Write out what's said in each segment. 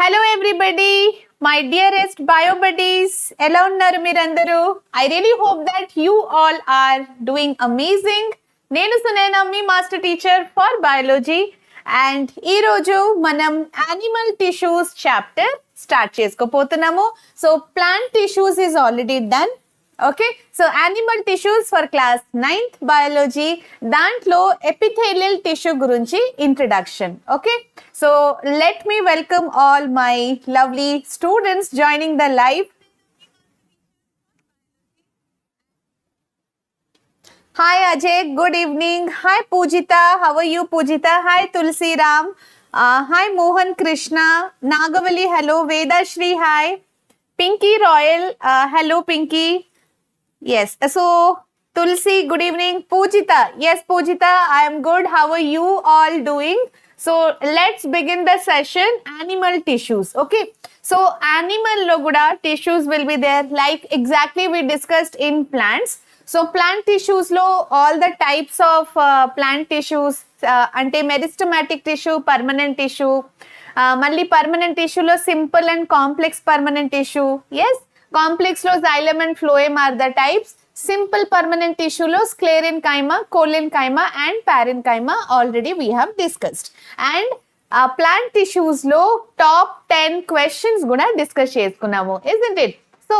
Hello everybody, my dearest bio buddies. ఎలా ఉన్నారు మీరందరూ? I really hope that you all are doing amazing. నేను సునైనా మీ master teacher for biology and ఈ రోజు మనం యానిమల్ టిష్యూస్ చాప్టర్ స్టార్ట్ చేసుకోబోతున్నాము. So plant tissues is already done. Okay, so animal tissues for class 9th biology, dantlo epithelial tissue gurunchi introduction. Okay, so let me welcome all my lovely students joining the live. Hi Ajay, good evening. Hi Pujita, how are you Pujita? Hi Tulsi Ram. Hi Mohan Krishna. Nagavali, hello. Vedashri, hi. Pinky Royal, hello Pinky. Yes, so Tulsi, good evening. Pujita, yes Pujita, I am good. How are you all doing? So let's begin the session. Animal tissues. Okay, so animal lo kuda tissues will be there, like exactly we discussed in plants. So plant tissues lo all the types of plant tissues ante meristematic tissue, permanent tissue, malli permanent tissue lo simple and complex permanent tissue. Yes, complex lo xylem and phloem are the types. Simple permanent tissue lo sclerenchyma, collenchyma and parenchyma already we have discussed. And plant tissues lo top 10 questions kuda discuss cheskunnamo, isn't it? So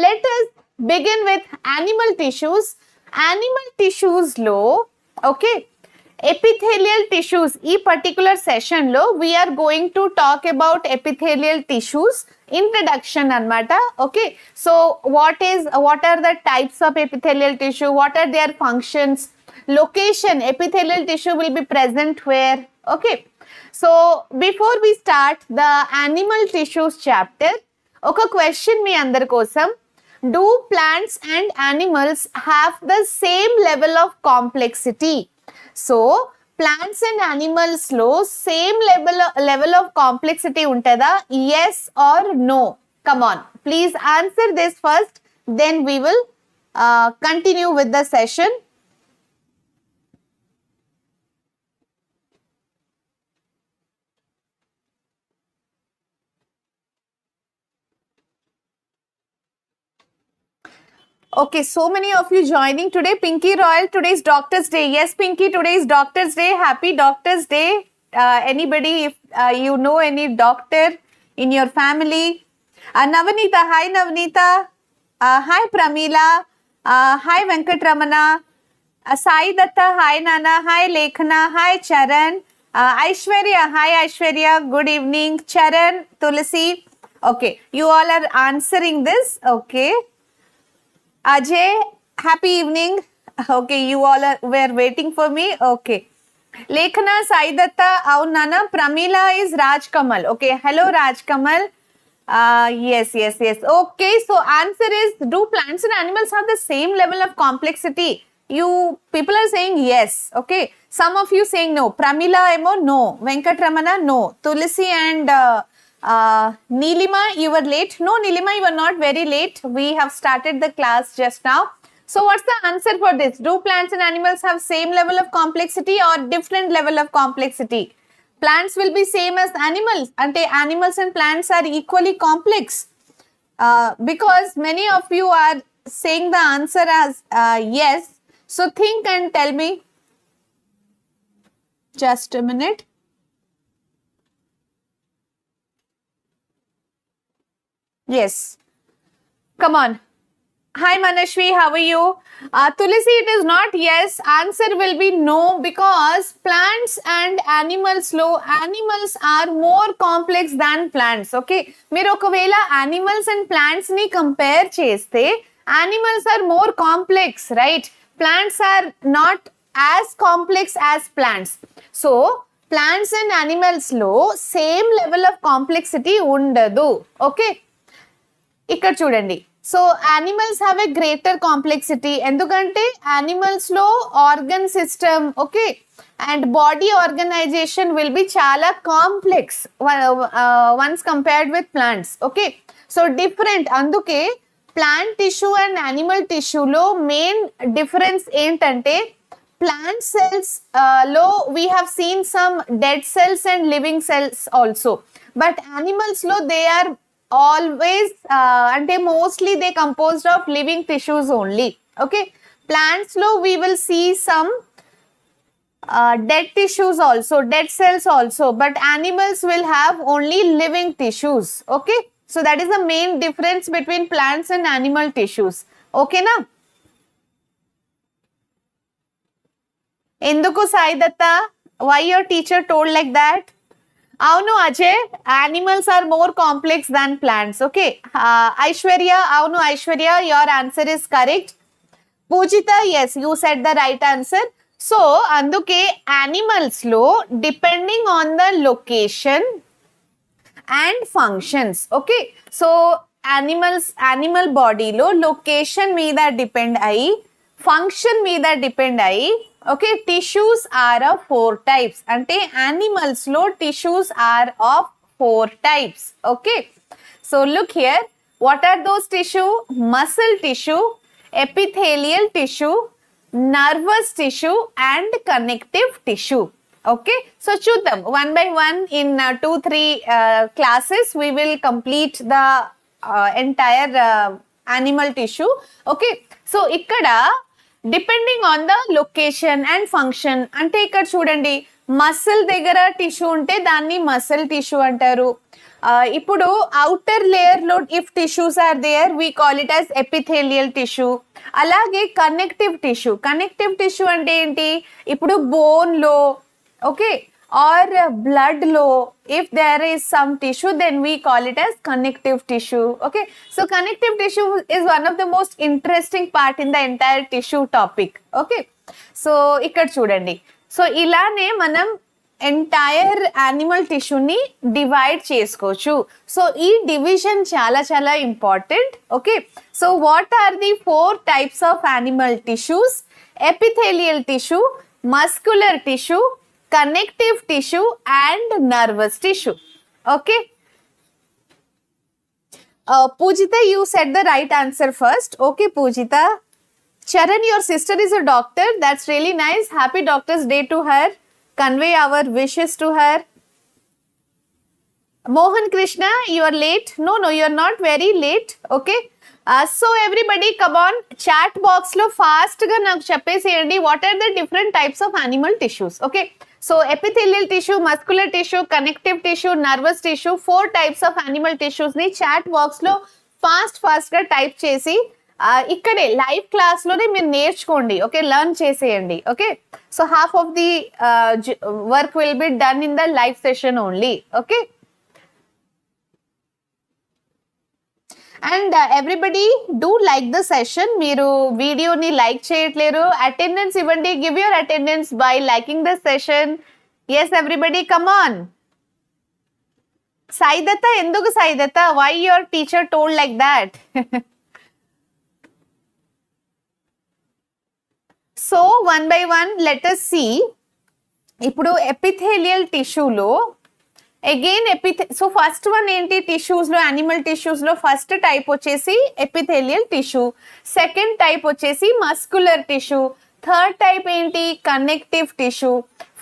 let us begin with animal tissues. Animal tissues lo, okay, epithelial tissues. Ee particular session lo we are going to talk about epithelial tissues. Introduction anamata. Okay, so what are the types of epithelial tissue, what are their functions, location epithelial tissue will be present where. Okay, so before we start the animal tissues chapter, oka question me andar kosam, do plants and animals have the same level of complexity? So plants and animals lo same level of complexity untada, yes or no? Come on, please answer this first, then we will continue with the session. Okay, so many of you joining today. Pinky Royal, today's Doctor's Day. Yes, Pinky, today is Doctor's Day. Happy Doctor's Day. Anybody, if you know any doctor in your family. Navanita, hi Navanita. Hi Pramila. Hi Venkatramana. Sai Datta, hi Nana. Hi Lekhana. Hi Charan. Aishwarya, hi Aishwarya. Good evening. Charan, Tulsi. Okay, you all are answering this. Okay. Ajay, happy evening. Okay, you all were waiting for me. Okay. Lekhana, Saidatta, Aunana, Pramila is Raj Kamal. Okay, hello Raj Kamal. Yes. Okay, so answer is, do plants and animals have the same level of complexity? You people are saying yes. Okay, some of you saying no. Pramila emo no. Venkatramana no. Tulsi and Neelima, you were late. No, Neelima, you were not very late. We have started the class just now. So what's the answer for this? Do plants and animals have same level of complexity or different level of complexity? Plants will be same as animals. Ante animals and plants are equally complex. Because many of you are saying the answer as yes. So think and tell me. Just a minute. Yes, come on. Hi Manashwi, how are you? Tulsi, it is not yes. Answer will be no, because plants and animals are more complex than plants. Okay, మీరు ఒకవేళ animals and plants ని compare చేస్తే animals are more complex, right? Plants are not as complex as plants. So plants and animals లో same level of complexity ఉండదు. Okay, ఇక్కడ చూడండి. So animals have a greater complexity, ఎందుకంటే animals లో organ system, okay, and body organization will be చాలా complex ones compared with plants. Okay, so different. అందుకే plant tissue and animal టిష్యూలో main difference ఏంటంటే plant cells low we have seen some dead cells and living cells also, but animals లో they are always అంటే mostly they composed of living tissues only. Okay, plants లో we will see some dead tissues also, dead cells also, but animals will have only living tissues. Okay, so that is the main difference between plants and animal tissues. Okay na? Enduku Sai Datta, why your teacher told like that? Avunu Ajay, animals are more complex than plants. Okay, Aishwarya, avunu Aishwarya, your answer is correct. Pujita, yes, you said the right answer. So అందుకే యానిమల్స్లో depending on the location and functions. Okay, so animal బాడీలో location మీద depend అయ్యి function మీద depend అయ్యి okay tissues are of 4 types. అంటే యానిమల్స్లో tissues are of 4 types. Okay, so look here, what are those tissue? Muscle tissue, epithelial tissue, nervous tissue and connective tissue. Okay, so చూద్దాం one by one in 2-3 classes we will complete the entire animal tissue. Okay, so ఇక్కడ depending on the location and function అంటే ఇక్కడ చూడండి muscle దగ్గర tissue ఉంటే దాన్ని muscle tissue అంటారు. ఇప్పుడు అవుటర్ లేయర్ లో if tissues are there we call it as epithelial tissue. అలాగే కనెక్టివ్ టిష్యూ అంటే ఏంటి? ఇప్పుడు బోన్ లో ఓకే ఆర్ బ్లడ్ లో if there is some tissue then we call it as connective tissue. Okay, so connective tissue is one of the most interesting part in the entire tissue topic. Okay, so ఇక్కడ చూడండి, సో ఇలానే మనం entire animal టిష్యూని divide చేసుకోవచ్చు. So ఈ division చాలా చాలా important. Okay, so what are the 4 types of animal tissues? Epithelial tissue, muscular tissue, connective tissue and nervous tissue. Okay, Pujita, you said the right answer first. Okay, Pujita. Charan, your sister is a doctor. That's really nice. Happy Doctor's Day to her. Convey our wishes to her. Mohan Krishna, you are late. No, you are not very late. Okay. So everybody come on, chat box lo fast ga నాకు చెప్పేసేయండి what are the different types of animal tissues. Okay, so epithelial tissue, muscular tissue, connective tissue, nervous tissue, 4 types of animal tissues ని chat box లో fast గా type చేసి ఇక్కడే live class లోనే మీరు నేర్చుకోండి. ఓకే, లర్న్ చేసేయండి. Okay, so half of the work will be done in the live session only. Okay, and everybody do like the session. మీరు వీడియోని లైక్ చేయట్లేరు, అటెండెన్స్ ఇవ్వండి. Give your attendance by liking the session. Yes everybody come on. Saidatta, ఎందుకు Saidatta? Why your teacher told like that? So one by one let us see. ఇప్పుడు ఎపిథేలియల్ టిష్యూలో again so first one ఏంటి? టిష్యూస్లో, animal టిష్యూస్లో first type వచ్చేసి epithelial tissue, second type వచ్చేసి muscular tissue, third type ఏంటి? Connective tissue,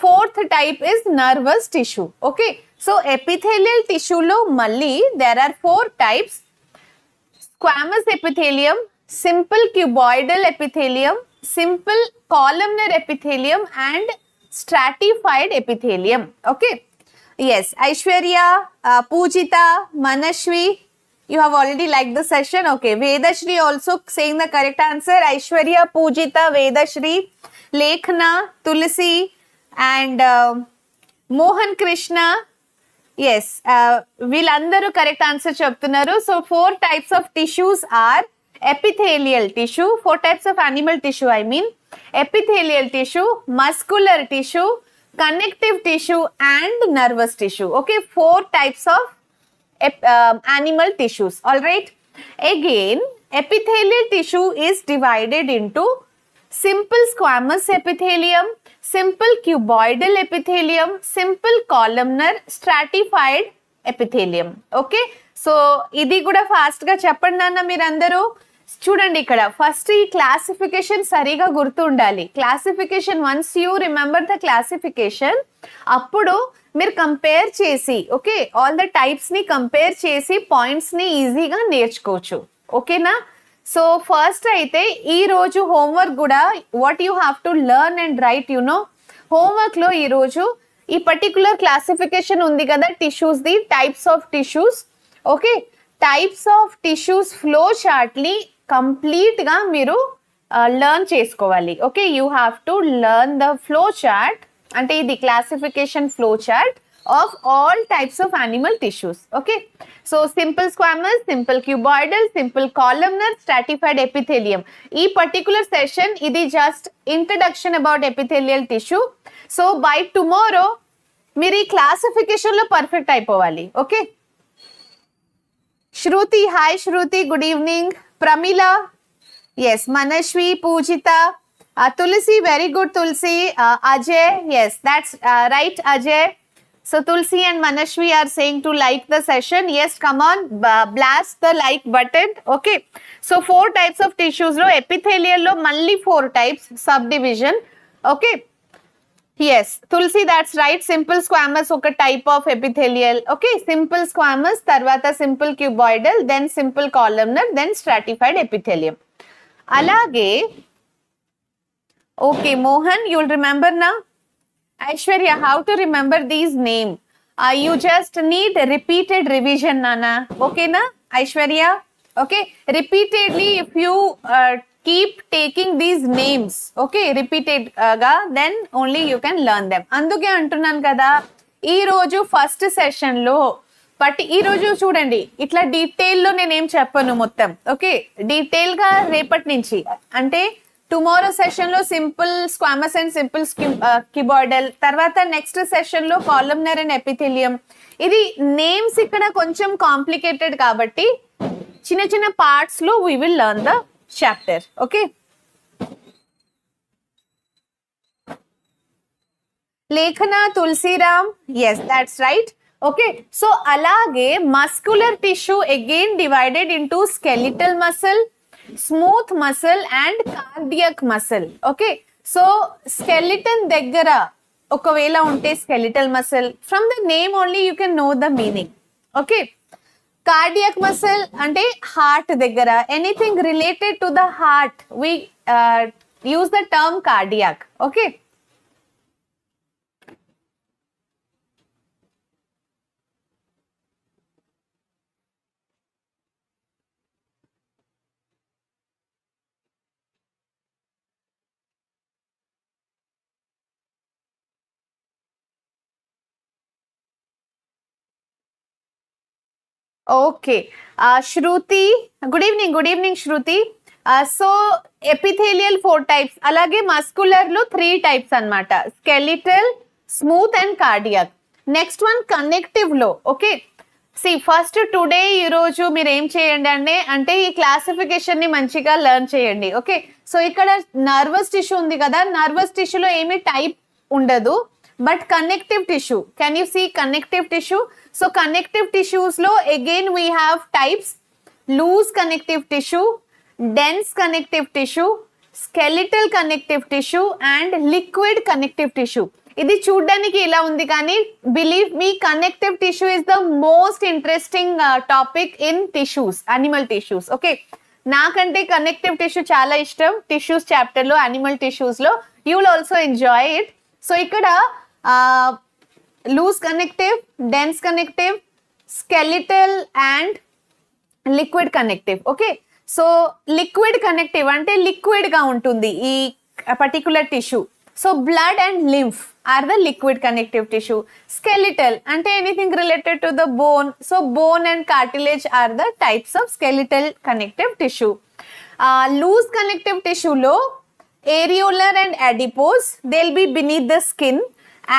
fourth type is nervous tissue. Okay, so epithelial టిష్యూలో మళ్ళీ there are 4 types: squamous epithelium, simple cuboidal epithelium, simple columnar epithelium and stratified epithelium. Okay, yes, Aishwarya, Pujita, Manashwi, you have already liked the session. Okay, Vedashri also saying the correct answer. Aishwarya, Pujita, Vedashri, Lekhna, Tulsi and Mohan Krishna. Yes, వీళ్ళందరూ correct answer చెప్తున్నారు. So 4 types of tissues are epithelial tissue, 4 types of animal tissue I mean: epithelial tissue, muscular tissue, connective tissue and nervous tissue. Okay, 4 types of animal tissues. All right, again epithelial tissue is divided into simple squamous epithelium, simple cuboidal epithelium, simple columnar, stratified epithelium. Okay, so ఇది కూడా fast గా చెప్పండి అన్న మీరందరూ. చూడండి ఇక్కడ first ఈ classification సరిగా గుర్తుండాలి. Classification once you remember the classification, అప్పుడు మీరు కంపేర్ చేసి ఓకే ఆల్ ద టైప్స్ ని కంపేర్ చేసి పాయింట్స్ ని ఈజీగా నేర్చుకోవచ్చు. ఓకేనా? సో ఫస్ట్ అయితే ఈ రోజు హోంవర్క్ కూడా what you have to learn and write homework లో ఈ రోజు ఈ పర్టికులర్ క్లాసిఫికేషన్ ఉంది కదా tissues the, types of tissues. Okay, types of tissues flow chart ని కంప్లీట్ గా మీరు లెర్న్ చేసుకోవాలి. Okay, you have to learn the flow chart, అంటే ఇది classification flow chart of all types of animal tissues. Okay, so simple squamous, simple cuboidal, simple columnar, stratified epithelium. ఈ particular session ఇది just introduction about epithelial tissue. So by tomorrow మీరు ఈ classification లో perfect అయిపోవాలి. Okay, Shruti, hi Shruti, good evening. Pramila, yes. Manashwi, Pujita, Tulsi, very good Tulsi. Ajay, yes, that's right Ajay. So Tulsi and Manashwi are saying to like the session. Yes, come on, blast the like button. Okay, so 4 types of tissues lo, epithelial lo malli 4 types, subdivision. Okay, yes, Tulsi, that's right. Simple squamous oka type of epithelial. Okay, simple squamous, tarvata simple cuboidal, then simple columnar, then stratified epithelium. Alage, okay, Mohan, you'll remember now. Aishwarya, how to remember these name? You just need repeated revision, Nana. Okay, na, Aishwarya? Okay, repeatedly if you keep taking these names, okay, repeated ga, then only you can learn them. Anduke antunnanu kada ee roju first session lo but ee roju chudandi itla detail lo nenu em cheppanu mottam. Okay, detail ga repati nunchi ante tomorrow session lo simple squamous and simple cuboidal, tarvata next session lo columnar and epithelium. Idi names ikkada koncham complicated kabatti చిన్న చిన్న parts లో we will learn the chapter. Okay, Lekhana, Tulsiram, yes, that's right. Okay, so alage muscular tissue again divided into skeletal muscle, smooth muscle and cardiac muscle. Okay, so skeleton daggara okavela unte skeletal muscle, from the name only you can know the meaning. Okay, cardiac muscle ante heart daggara, anything related to the heart we use the term cardiac. Okay, okay, Shruti, good evening Shruti. So epithelial 4 types, alage muscular lo 3 types anamata, skeletal, smooth and cardiac. Next one connective lo. Okay, see first today ee roju meer em cheyandi ante ee classification ni manchiga learn cheyandi. Okay, so ikkada nervous tissue undi kada, nervous tissue lo emi type undadu, but connective tissue, can you see connective tissue? So connective tissues lo again we have types: loose connective tissue, dense connective tissue, skeletal connective tissue and liquid connective tissue. ఇది చూడడానికి ఇలా ఉంది కానీ believe me connective tissue is the most interesting topic in tissues, animal tissues. Okay, నాకంటే connective tissue చాలా ఇష్టం tissues chapter లో, animal tissues లో. You will also enjoy it. So ఇక్కడ loose connective, dense connective, skeletal and liquid connective. Okay, so liquid connective అంటే liquid గా ఉంటుంది ఈ particular tissue. So blood and lymph are the liquid connective tissue. Skeletal ante anything related to the bone, so bone and cartilage are the types of skeletal connective tissue. Loose connective tissue lo areolar and adipose, they'll be beneath the skin.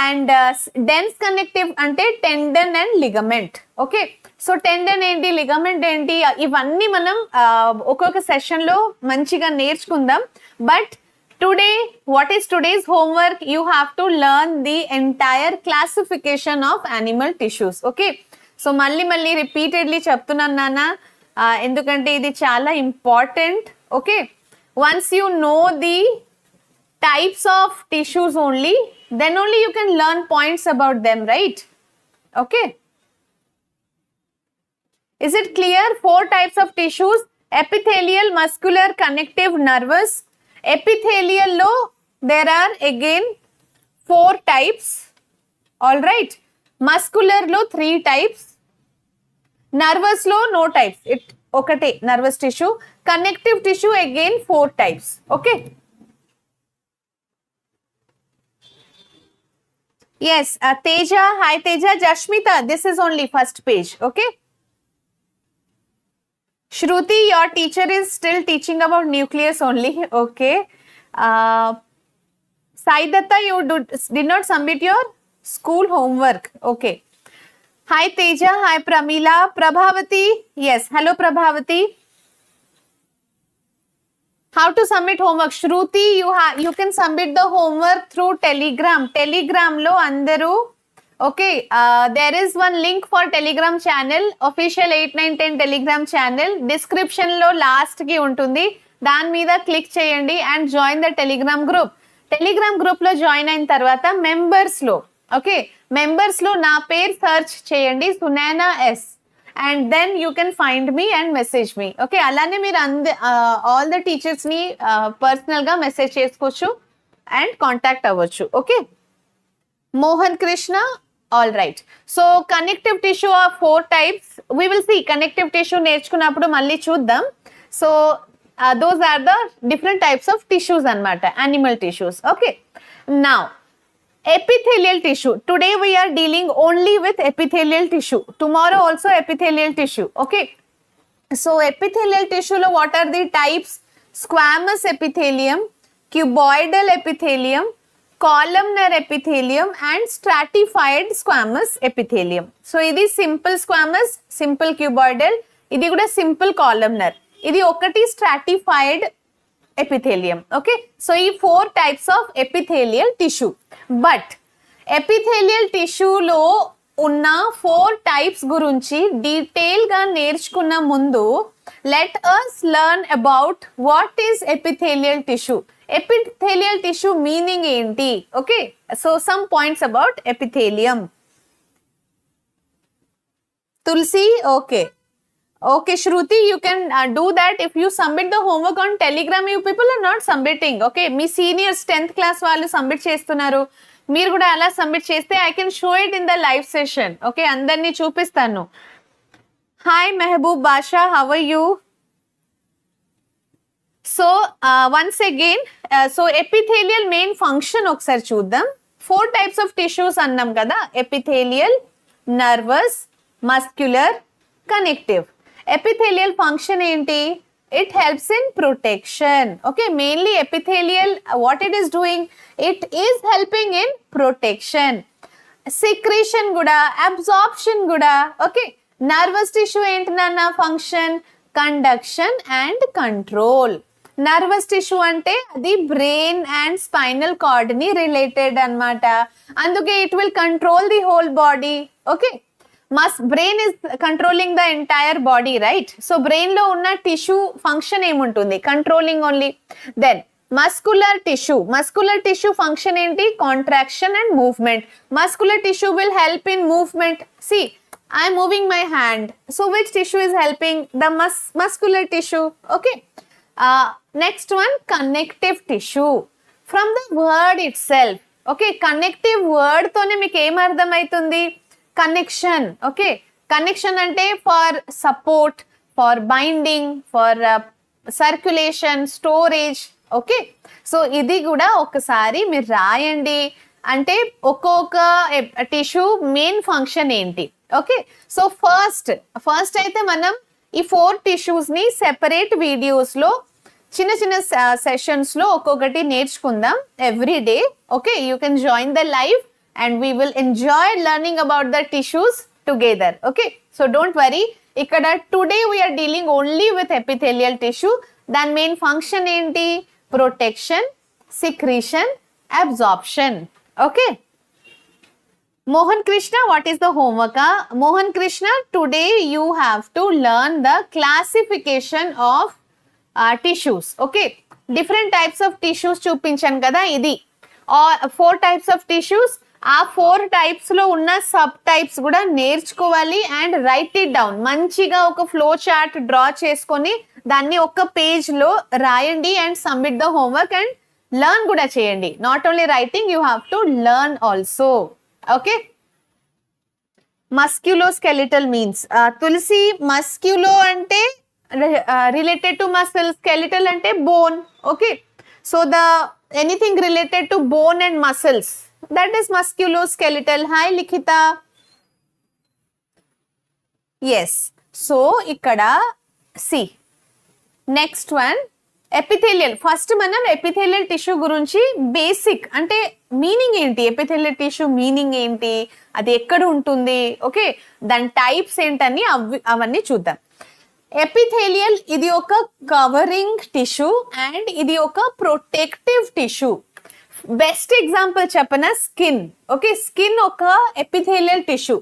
And dense connective ante tendon and ligament. Okay, so tendon enti, ligament enti, ivanni manam okoka session lo manchiga nerchukundam. But today, what is today's homework? You have to learn the entire classification of animal tissues. Okay, so malli repeatedly cheptunnan nana, ఎందుకంటే ఇది చాలా important. Okay, once you know the types of tissues only, then only you can learn points about them, right? Okay, is it clear? 4 types of tissues: epithelial, muscular, connective, nervous. Epithelial lo there are again 4 types, all right. Muscular lo 3 types, nervous lo no types, it okate nervous tissue. Connective tissue again 4 types. Okay, yes, Teja, hi Teja. Jashmita, this is only first page. Okay, Shruti, your teacher is still teaching about nucleus only. Okay, Sai Datta, you did not submit your school homework. Okay, hi Teja, hi Pramila. Prabhavati, yes, hello Prabhavati. How to submit homework? Shruti, you can submit the homework through Telegram. Telegram lo andaru. Okay, there is one link for Telegram channel, official 8, 9, 10 Telegram channel. Description lo last ki untundi. Dan meeda click cheyandi and join the Telegram group. Telegram group lo join ayin tarvata members lo, okay, members lo na pair search cheyandi, Sunaina S. And then you can find me and message me. Okay, alane meer all the teachers ni personal ga message chesukochu and contact avvachu. Okay, Mohan Krishna, all right. So connective tissue are 4 types. We will see connective tissue నేర్చుకున్నప్పుడు మళ్ళీ చూద్దాం. So those are the different types of tissues anamata, animal tissues. Okay, now epithelial tissue. Today we are dealing only with epithelial tissue. Tomorrow also epithelial tissue. Okay, so epithelial tissue lo what are the types? Squamous epithelium, cuboidal epithelium, columnar epithelium and stratified squamous epithelium. So ఇది simple squamous, simple cuboidal, ఇది కూడా simple columnar, ఇది ఒకటి stratified epithelium. Okay, so ఈ 4 types of epithelial tissue. But epithelial tissue లో ఉన్న 4 types గురించి detail గా నేర్చుకున్న ముందు let us learn about what is epithelial tissue. Epithelial tissue meaning enti? Okay, so some points about epithelium. Tulsi, okay. Okay, Shruti, you can do that if you submit the homework on Telegram. You people are not submitting. Okay, me seniors 10th class వాళ్ళు submit చేస్తున్నారు, మీరు కూడా అలా submit చేస్తే I can show it in the live session. Okay, అందరినీ చూపిస్తాను. Hi Mehboob Basha, how are you? So once again, so epithelial main function ఒకసారి చూద్దాం. 4 types of tissues అన్నాం కదా, epithelial, nervous, muscular, connective. Epithelial function enti? It helps in protection. Okay, mainly epithelial, what it is doing? It is helping in protection. Secretion guda, absorption guda. Okay, nervous tissue enti nanna function? Conduction and control. Nervous tissue ante adi brain and spinal cord ni related anamata. Anduke it will control the whole body. Okay, brain is controlling the entire body, right? So brain lo unna tissue function em untundi? Controlling only. Then muscular tissue function enti? Contraction and movement. Muscular tissue will help in movement. See, I am moving my hand, so which tissue is helping? The muscular tissue. Okay, next one, connective tissue. From the word itself, okay, connective word tone meeku em ardham aitundi? Connection. Okay, connection ante for support, for binding, for circulation, storage. Okay, so ఇది కూడా ఒకసారి మీరు రాయండి, అంటే ఒక్కొక్క tissue main function ఏంటి. Okay, so first అయితే మనం ఈ 4 tissues ని సెపరేట్ వీడియోస్ లో చిన్న చిన్న సెషన్స్ లో ఒక్కొక్కటి నేర్చుకుందాం every day. Okay, you can join the live and we will enjoy learning about the tissues together. Okay, so don't worry, ikkada today we are dealing only with epithelial tissue. Then main function enti? Protection, secretion, absorption. Okay, Mohan Krishna, what is the homework? Mohan Krishna, today you have to learn the classification of tissues. Okay, different types of tissues చూపించాను కదా, ఇది 4 types of tissues. ఆ 4 types లో ఉన్న sub types కూడా నేర్చుకోవాలి and right it down. మంచిగా ఒక ఫ్లో చార్ట్ డ్రా చేసుకొని దాన్ని ఒక పేజ్ లో రాయండి and submit the homework and learn కూడా చేయండి. Not only writing, you have to learn also. Okay, musculoskeletal means Tulasi, musculo అంటే related to muscle, skeletal ante bone. Okay, so the anything related to bone and muscles, that is musculoskeletal. Hi Likhita. Yes, so ikkada see next one, epithelial. First manam epithelial tissue గురించి basic అంటే meaning ఏంటి, epithelial tissue meaning ఏంటి, అది ఎక్కడ ఉంటుంది, okay, దాని types ఏంటని అవన్నీ చూద్దాం. ఎపిథెలియల్ ఇది ఒక కవరింగ్ టిష్యూ అండ్ ఇది ఒక ప్రొటెక్టివ్ టిష్యూ. బెస్ట్ ఎగ్జాంపుల్ చెప్పనా, స్కిన్. ఓకే, స్కిన్ ఒక ఎపిథెలియల్ టిష్యూ.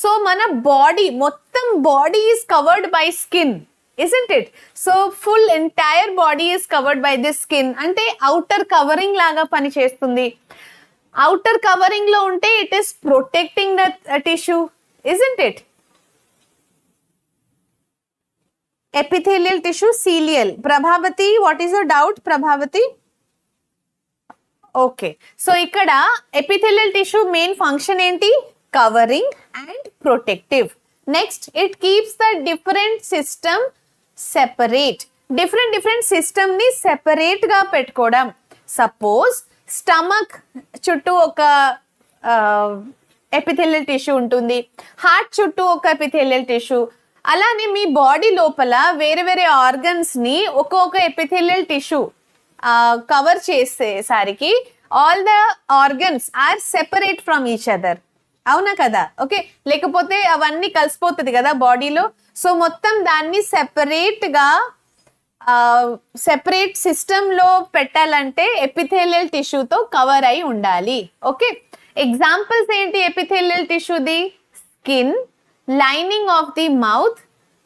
సో మన బాడీ మొత్తం body is covered by skin, isn't it? So full entire body is covered by this skin. అంటే outer covering లాగా పని చేస్తుంది. outer covering లో ఉంటే it is protecting the tissue, isn't it? Epithelial tissue, cilial. Prabhavati, what is your doubt, Prabhavati? Okay, so ikkada epithelial tissue main function enti, covering and protective. Next, it keeps the different system separate. Different system ni separate ga petkodam. Suppose stomach chuttu oka epithelial tissue untundi, heart chuttu oka epithelial tissue. అలానే మీ body లోపల వేరే వేరే organs ని ఒక్కొక్క epithelial tissue cover చేసేసరికి all the organs are separate from each other. అవునా కదా? Okay, లేకపోతే అవన్నీ కలిసిపోతుంది కదా బాడీలో. సో మొత్తం దాన్ని సెపరేట్ సిస్టమ్ లో పెట్టాలంటే ఎపిథెలియల్ టిష్యూతో కవర్ అయి ఉండాలి. ఓకే, ఎగ్జాంపుల్స్ ఏంటి ఎపిథెలియల్ టిష్యూది? Skin, lining of the mouth,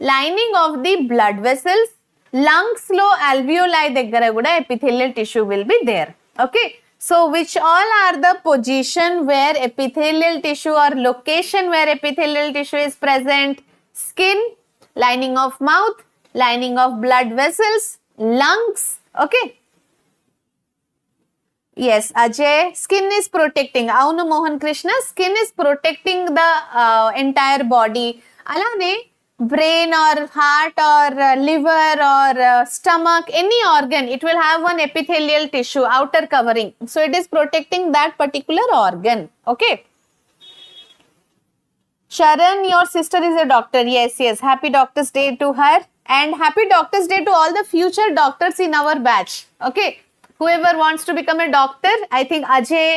lining of the blood vessels, lungs lo alveoli daggara kuda epithelial tissue will be there. Okay, so which all are the position where epithelial tissue or location where epithelial tissue is present? Skin, lining of mouth, lining of blood vessels, lungs. Okay, yes, Ajay, skin is protecting. Avunu Mohan Krishna, skin is protecting the entire body. Alane brain or heart or liver or stomach, any organ, it will have one epithelial tissue, outer covering. So it is protecting that particular organ. Okay. Sharan, your sister is a doctor. Yes. Happy Doctor's Day to her and happy Doctor's Day to all the future doctors in our batch. Okay. Whoever wants to become a doctor, I think Ajay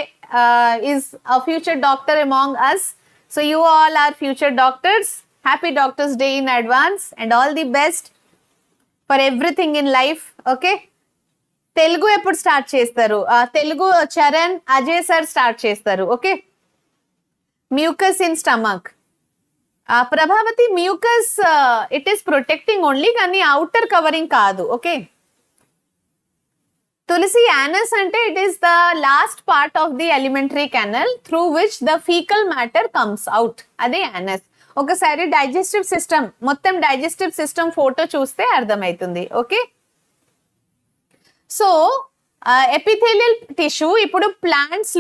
is a future doctor among us. So you all are future doctors. Happy Doctor's Day in advance and all the best for everything in life. Okay. Telugu eppudu start chestaru? Telugu Charan, Ajay sir start chestaru. Okay. Mucus in stomach. Prabhavati, mucus it is protecting only, kani outer covering kaadu. Okay. Tulsi, anus ante it is the last part of the alimentary canal through which the fecal matter comes out. Ade anus. ఒకసారి digestive system, మొత్తం digestive system photo చూస్తే అర్థమవుతుంది. Okay, so epithelial tissue, ఇప్పుడు plants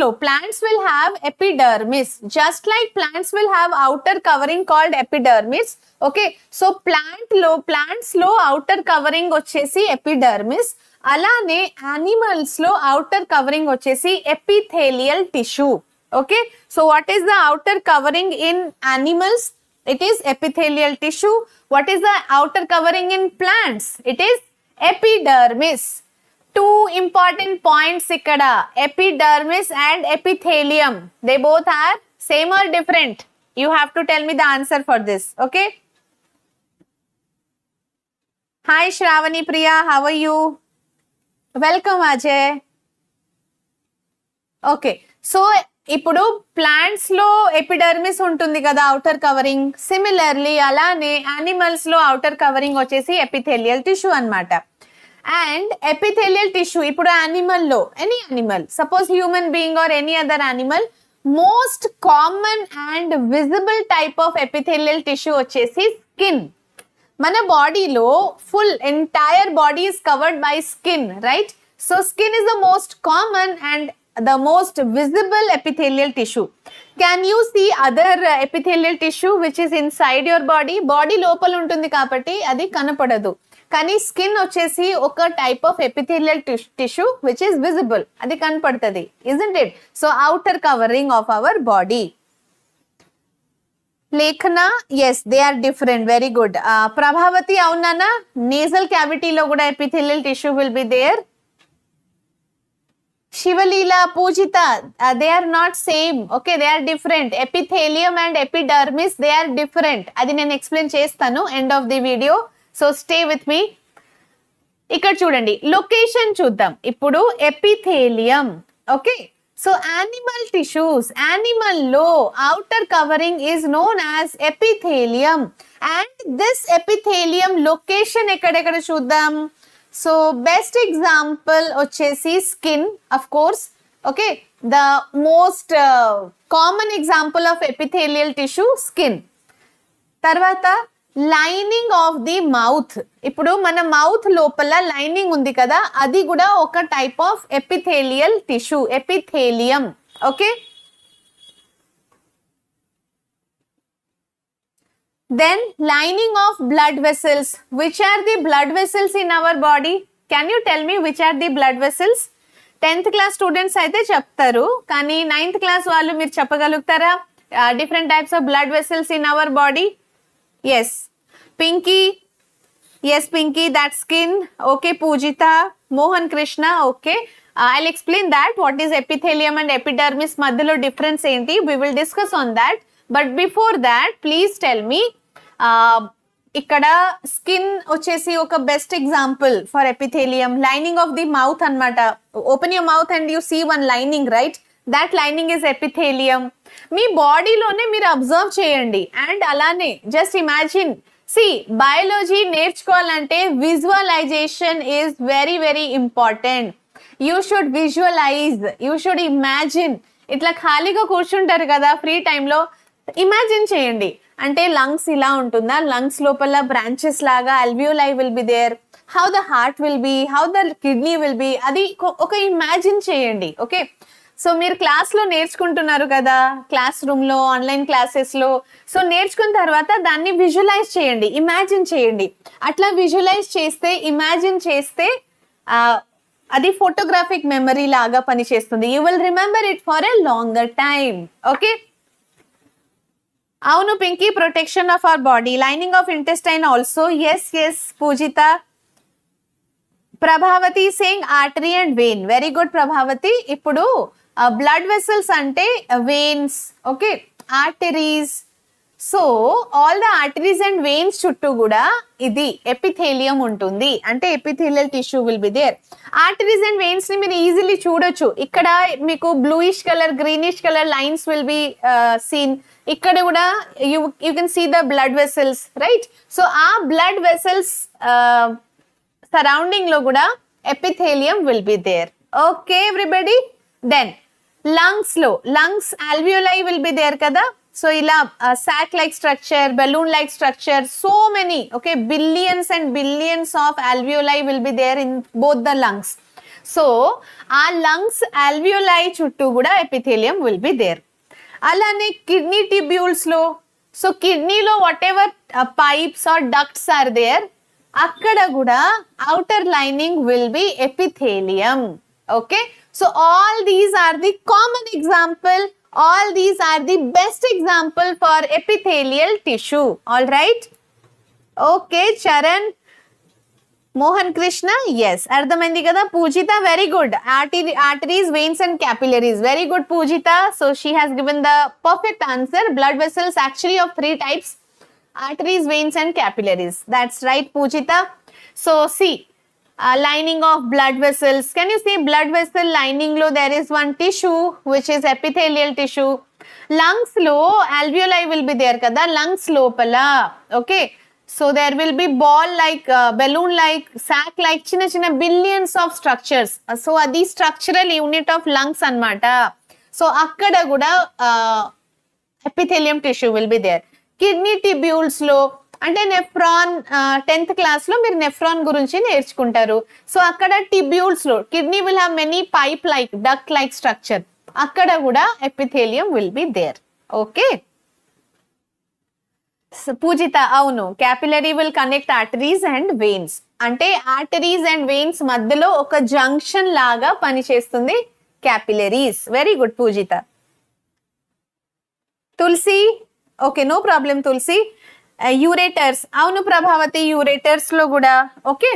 will have epidermis, just like plants will have outer covering called epidermis. Okay, so plants లో outer covering వచ్చేసి epidermis. అలానే animals లో outer covering వచ్చేసి epithelial tissue. Okay, so what is the outer covering in animals? It is epithelial tissue. What is the outer covering in plants? It is epidermis. Two important points ikkada, epidermis and epithelium. They both are same or different? You have to tell me the answer for this. Okay. Hi Shravani Priya, how are you? Welcome Ajay. Okay, so ఇప్పుడు plants లో epidermis ఉంటుంది కదా outer covering, similarly అలానే animals లో outer covering వచ్చేసి epithelial tissue అన్నమాట. And epithelial tissue ఇప్పుడు animal లో, any animal, suppose human being or any other animal, most common and visible type of epithelial tissue వచ్చేసి స్కిన్. మన బాడీలో full entire body is covered by skin, right? So skin is the most common and the most visible epithelial tissue. Can you see other epithelial tissue which is inside your body? Body లోపల ఉంటుంది కాబట్టి అది కనపడదు, కానీ skin వచ్చేసి ఒక type of epithelial tissue which is visible, అది కనపడుతుంది, isn't it? So outer covering of our body. Lekhana, yes they are different, very good. Prabhavati, అవునా? నేజల్ క్యావిటీలో కూడా epithelial tissue will be there. Sivaleela, Pujitha, they are not same, okay, they are different. Epithelium and epidermis they are different, అది నేను explain చేస్తాను end of the video, so stay with me. ఇక్కడ చూడండి, location చూద్దాం ఇప్పుడు. Epithelium, okay. So animal tissues, animal low outer covering is known as epithelium, and this epithelium location ekkada chuddam. So best example vachesi skin, of course, okay, the most common example of epithelial tissue skin. Tarvata lining of the mouth. ఇప్పుడు మన mouth లోపల lining ఉంది కదా, అది కూడా ఒక type of epithelial tissue, epithelium, okay. Then lining of blood vessels. Which are the blood vessels in our body? Can you tell me which are the blood vessels? 10th class students అయితే చెప్తారు, కానీ 9th class వాళ్ళు మీరు చెప్పగలుగుతారా different types of blood vessels in our body? Yes, Pinky. Yes, Pinky, that's skin. Okay, Pujita, Mohan Krishna. Okay, I'll explain that. What is epithelium and epidermis? Madhyalo difference enti? We will discuss on that. But before that, please tell me. Ikkada skin vachesi oka best example for epithelium. Lining of the mouth anamata. Open your mouth and you see one lining, right? That lining is epithelium. మీ బాడీలోనే మీరు observe చేయండి and అలానే just imagine. See biology నేర్చుకోవాలంటే visualization is very very important. You should visualize, you should imagine. ఇట్లా ఖాళీగా కూర్చుంటారు కదా ఫ్రీ టైంలో, ఇమాజిన్ చేయండి. అంటే లంగ్స్ ఇలా ఉంటుందా, లంగ్స్ లోపల బ్రాంచెస్ లాగా alveoli will be there, how the heart will be, how the kidney will be, అది ఒక ఇమాజిన్ చేయండి, ఓకే. సో మీరు క్లాస్లో నేర్చుకుంటున్నారు కదా, క్లాస్ రూమ్లో, ఆన్లైన్ క్లాసెస్లో. సో నేర్చుకున్న తర్వాత దాన్ని విజువలైజ్ చేయండి, ఇమాజిన్ చేయండి. అట్లా విజువలైజ్ చేస్తే, ఇమాజిన్ చేస్తే అది ఫోటోగ్రాఫిక్ మెమరీ లాగా పనిచేస్తుంది. You will remember it for a longer time, okay. అవును Pinky, protection of our body, lining of intestine also. Yes yes Pujitha. Prabhavati saying artery and vein, very good Prabhavati. ఇప్పుడు blood vessels అంటే veins, okay, arteries. So all the arteries and veins చుట్టూ కూడా ఇది epithelium ఉంటుంది, అంటే epithelial tissue will be there. Arteries and veins ని మీరు easily చూడొచ్చు. ఇక్కడ మీకు bluish colour, greenish colour lines will be seen. ఇక్కడ కూడా you can see the blood vessels, right? So ఆ బ్లడ్ వెసల్స్ సరౌండింగ్ లో కూడా epithelium will be there, okay everybody. Then lungs లో, lungs alveoli will be there kada. So ila sac like structure, balloon like structure, so many, okay, billions and billions of alveoli will be there in both the lungs. So our lungs alveoli chuttu kuda epithelium will be there. Alane kidney tubules lo, so kidney lo whatever pipes or ducts are there, akkada kuda outer lining will be epithelium, okay. So all these are the common example, all these are the best example for epithelial tissue, all right. Okay, Charan, Mohan Krishna, yes, ardhamaindi kada. Pujita, very good. Arteries, veins and capillaries, very good Pujita. So she has given the perfect answer. Blood vessels actually of 3 types: arteries, veins and capillaries. That's right Pujita. So see, lining of blood vessels. Can you see blood vessel lining lo there is one tissue which is epithelial tissue. Lungs lo alveoli will be there kada, lungs lopala. Okay, so there will be ball like balloon like sac like chinna billions of structures. So adi structural unit of lungs anamata. So akkada kuda epithelium tissue will be there. Kidney tubules lo అంటే nephron 10th class లో మీరు nephron గురించి నేర్చుకుంటారు. So అక్కడ tubules లో kidney will have many pipe like duct like structure, అక్కడ కూడా epithelium will be there. Okay Poojitha, అవును capillary will connect arteries and veins. అంటే ఆర్టరీస్ అండ్ వెయిన్స్ మధ్యలో ఒక జంక్షన్ లాగా పనిచేస్తుంది capillaries. Very good Poojitha. Tulasi, okay no problem Tulasi. Ureters, అవును Prabhavati ureters లో కూడా. Okay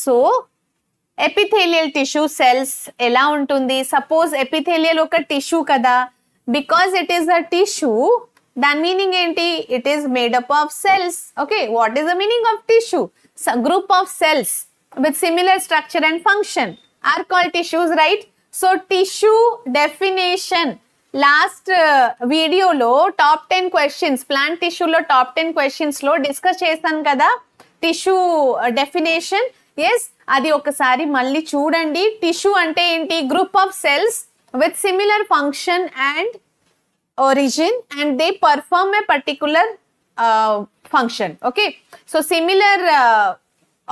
so epithelial tissue cells ఎలా ఉంటుంది? సపోజ్ ఎపిథేలియల్ ఒక టిష్యూ కదా, because it is a tissue దాని మీనింగ్ ఏంటి? It is made up of cells. Okay what is the meaning of tissue? Group of cells with similar structure and function are called tissues, right? So tissue definition last వీడియోలో top 10 questions plant టిష్యూలో top 10 questions లో discuss చేశాను కదా tissue definition. Yes, అది ఒకసారి మళ్ళీ చూడండి. Tissue అంటే ఏంటి? Group of cells with similar function and origin and they perform a particular function. Okay, so similar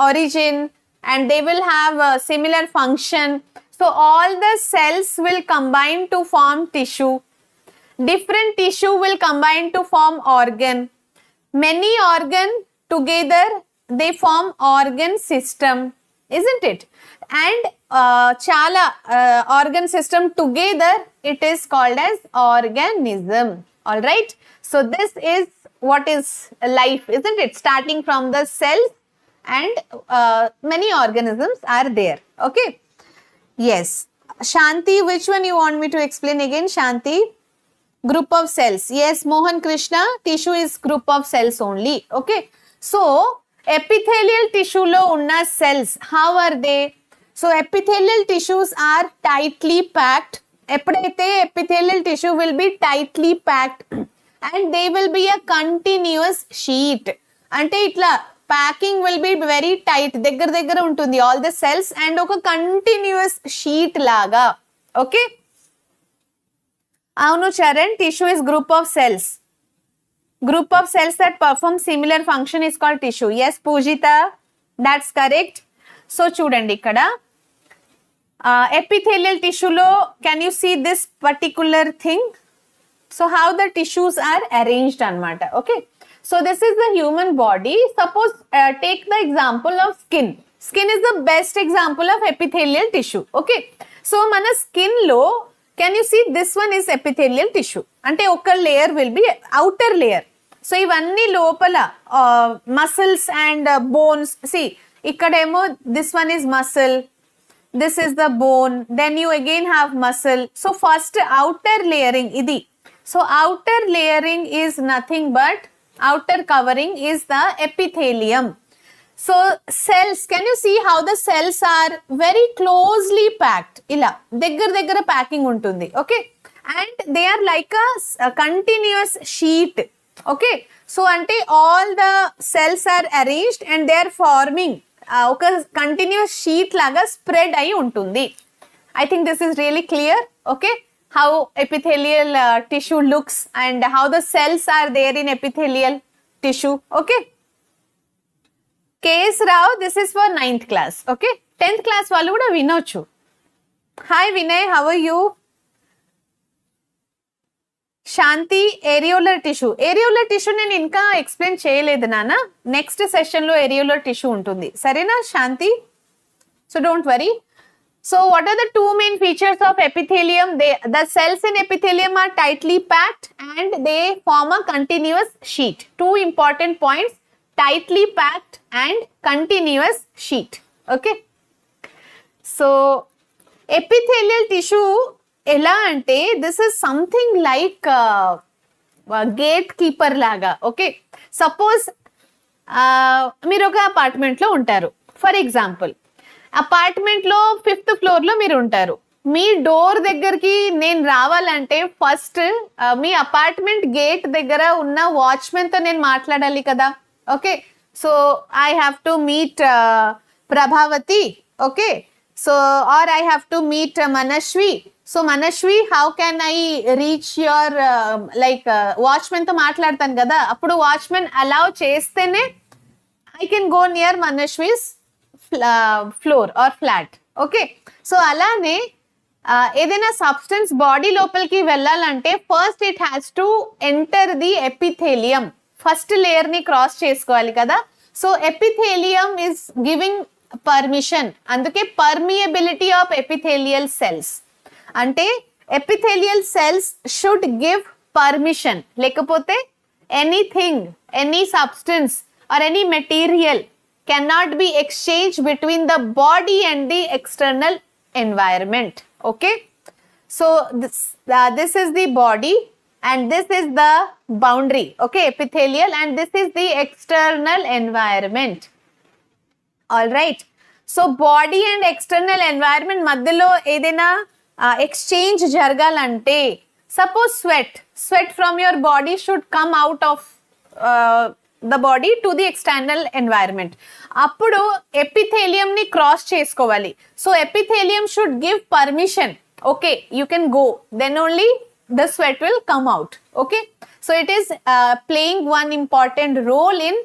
origin and they will have a similar function. So all the cells will combine to form tissue. Different tissue will combine to form organ. Many organ together they form organ system, isn't it? And chala organ system together it is called as organism. All right, so this is what is life, isn't it? Starting from the cells and many organisms are there. Okay, yes. Shanti, which one you want me to explain again? Shanti, group of cells. Yes, Mohan Krishna, tissue is group of cells only. Okay, so epithelial tissue lo unna cells, how are they? So epithelial tissues are tightly packed. ఎప్పుడైతే epithelial tissue will be tightly packed and they will be a continuous sheet. అంటే ఇట్లా packing will be very tight, దగ్గర దగ్గర ఉంటుంది all the cells and ఒక continuous sheet లాగా. Okay అవును Charan, tissue is group of cells. Group of cells that perform similar function is called tissue. Yes Pujita, that's correct. So చూడండి ఇక్కడ epithelial tissue లో can you see this particular thing? So how the tissues are arranged anamata. Okay, so this is the human body. Suppose take the example of skin. Skin is the best example of epithelial tissue. Okay, so mana skin lo can you see this one is epithelial tissue. అంటే ఒక layer will be outer layer. So ఇవన్నీ లోపల muscles and bones. See ఇక్కడేమో this one is muscle, this is the bone, then you again have muscle. So first outer layering ఇది. So outer layering is nothing but outer covering is the epithelium. So cells, can you see how the cells are very closely packed? Ila దగ్గర packing ఉంటుంది. Okay, and they are like a continuous sheet. Okay, so ante all the cells are arranged and they are forming ఒక continuous sheet laga spread ayi ఉంటుంది. I think this is really clear. Okay, how epithelial tissue looks and how the cells are there in epithelial tissue. Okay, K.S. Rao, this is for 9th class. Okay, 10th class వాళ్ళు కూడా వినొచ్చు. Hi Vinay, how are you? Shanti, areolar tissue. Areolar tissue నేను ఇంకా explain చేయలేదు నాన్న, next session లో ఏరియోలర్ tissue ఉంటుంది, సరేనా Shanti? So don't worry. So what are the two main features of epithelium? The cells in epithelium are tightly packed and they form a continuous sheet. Two important points, tightly packed and continuous sheet. Okay, so epithelial tissue ఎలా అంటే this is something like gate keeper లాగా. Okay, suppose మీరు ఒక అపార్ట్మెంట్లో ఉంటారు. For example, అపార్ట్మెంట్లో 5th ఫ్లోర్లో మీరు ఉంటారు. మీ డోర్ దగ్గరికి నేను రావాలంటే ఫస్ట్ మీ అపార్ట్మెంట్ గేట్ దగ్గర ఉన్న వాచ్మెన్తో నేను మాట్లాడాలి కదా. Okay, so I have to meet Prabhavati. Okay, so or I have to meet Manaswi. So Manaswi, how can I reach your like వాచ్మెన్తో మాట్లాడతాను కదా. అప్పుడు వాచ్మెన్ అలౌ చేస్తేనే I can go near Manaswi's floor or flat. Okay, so అలానే ఏదైనా substance body లోపలికి వెళ్ళాలంటే first it has to enter the epithelium. First layer ని క్రాస్ చేసుకోవాలి కదా. So epithelium is giving permission. అందుకే పర్మియబిలిటీ ఆఫ్ ఎపిథేలియల్ సెల్స్ అంటే ఎపిథేలియల్ సెల్స్ షుడ్ గివ్ పర్మిషన్. లేకపోతే anything, any substance or any material cannot be exchanged between the body and the external environment. Okay, so this is the body and this is the boundary. Okay, epithelial, and this is the external environment. All right, so body and external environment మధ్యలో ఏదైనా exchange జరగాలంటే, suppose sweat from your body should come out of the body to the external environment. అప్పుడు ఎపిథేలియం ని cross చేసుకోవాలి. So epithelium should give permission. Okay, you can go, then only the sweat will come out. Okay, so it is playing one important role in